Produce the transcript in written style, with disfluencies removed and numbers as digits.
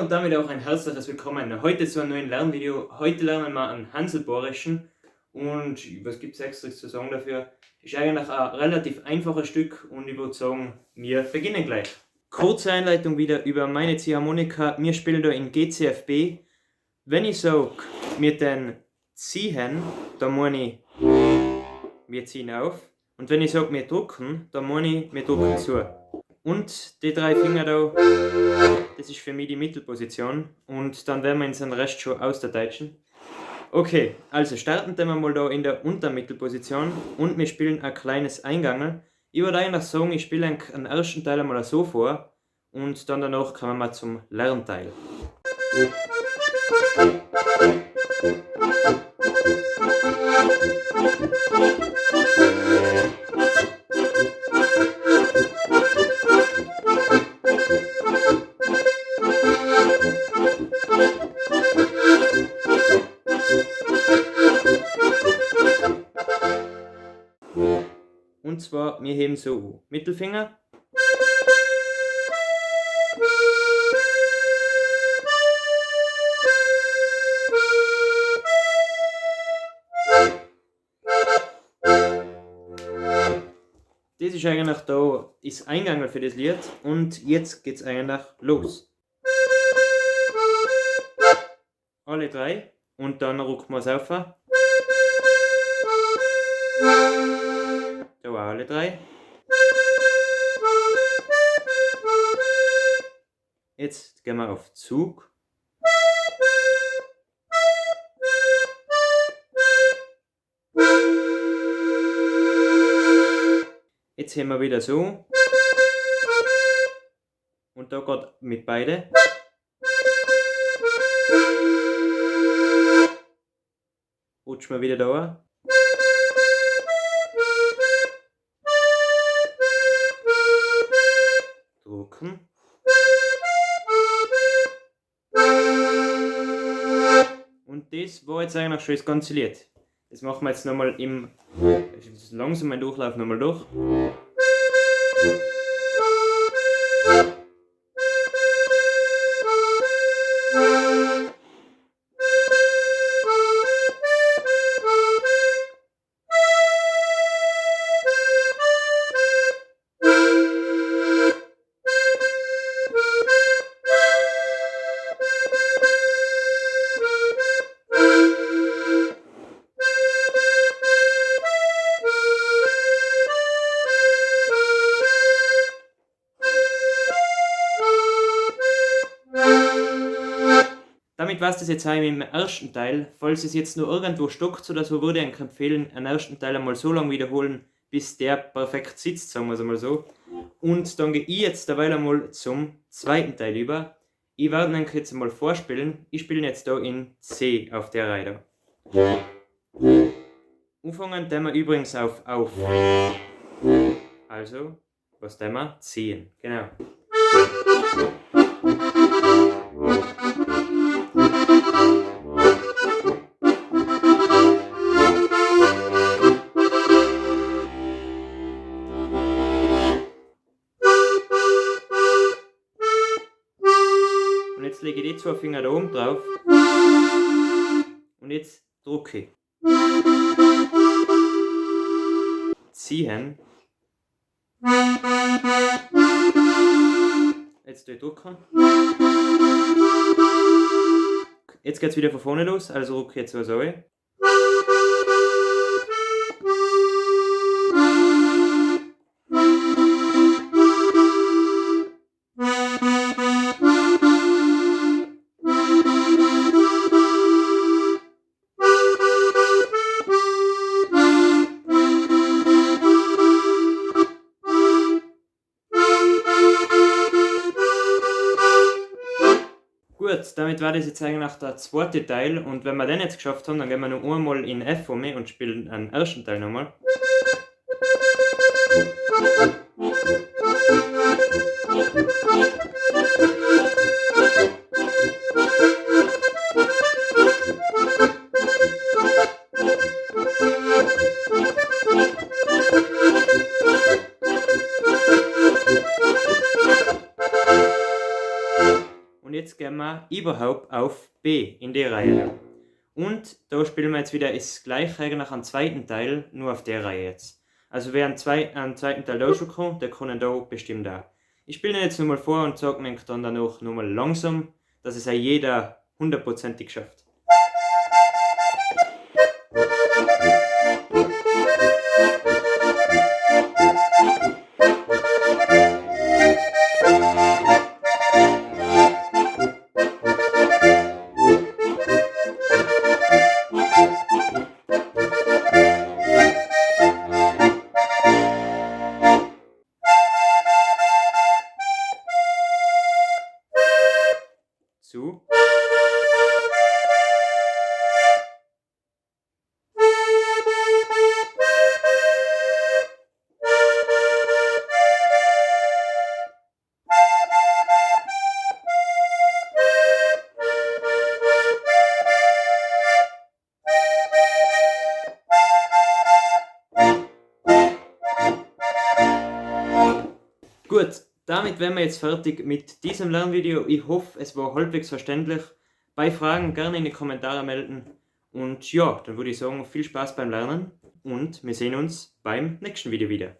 und damit auch ein herzliches Willkommen heute zu einem neuen Lernvideo. Heute lernen wir einen Hanselbohrischen und was gibt es extra zu sagen dafür? Ist eigentlich ein relativ einfaches Stück und ich würde sagen, wir beginnen gleich. Kurze Einleitung wieder über meine Ziehharmonika. Wir spielen da in GCFB. Wenn ich sage, wir den ziehen, dann meine ich, wir ziehen auf. Und wenn ich sage, wir drücken, dann meine ich, wir drücken zu. Und die drei Finger da, das ist für mich die Mittelposition. Und dann werden wir uns den Rest schon ausdeutschen. Okay, also starten wir mal da in der Untermittelposition und wir spielen ein kleines Eingangen. Ich würde eigentlich sagen, ich spiele einen ersten Teil einmal so vor und dann danach kommen wir zum Lernteil. Und zwar, wir heben so Mittelfinger. Das ist eigentlich da das Eingang für das Lied und jetzt geht's eigentlich los. Alle drei und dann rucken wir es auf. Da auch alle drei. Jetzt gehen wir auf Zug. Jetzt haben wir wieder so. Und da geht mit beide. Rutschen wir wieder da. Drucken. Und das war jetzt eigentlich schon das ganze Lied. Das machen wir jetzt nochmal im langsamen Durchlauf nochmal durch. Damit war es das jetzt auch im ersten Teil. Falls es jetzt nur irgendwo stockt oder so, würde ich euch empfehlen, einen ersten Teil einmal so lange wiederholen, bis der perfekt sitzt, sagen wir es einmal so. Und dann gehe ich jetzt derweil einmal zum zweiten Teil über. Ich werde euch jetzt einmal vorspielen. Ich spiele jetzt da in C auf der Reihe da. Anfangen tun wir übrigens auf. Also, was tun wir? Ziehen. Genau. Und jetzt lege ich die zwei Finger da oben drauf und jetzt drücke ich. Ziehen. Jetzt drücken. Jetzt geht es wieder von vorne los, also drücke ich jetzt so. Gut, damit war das jetzt eigentlich der zweite Teil und wenn wir den jetzt geschafft haben, dann gehen wir noch einmal in F um und spielen den ersten Teil nochmal. jetzt gehen wir überhaupt auf B in die Reihe. Und da spielen wir jetzt wieder das gleiche eigentlich am zweiten Teil, nur auf der Reihe jetzt. Also wer am zweiten Teil auch schon kann, der kann da bestimmt auch. Ich spiele ihn jetzt nochmal vor und sage mir dann danach nochmal langsam, dass es auch jeder hundertprozentig schafft. Zu. Gut, damit wären wir jetzt fertig mit diesem Lernvideo. Ich hoffe, es war halbwegs verständlich. Bei Fragen gerne in die Kommentare melden. Und ja, dann würde ich sagen, viel Spaß beim Lernen und wir sehen uns beim nächsten Video wieder.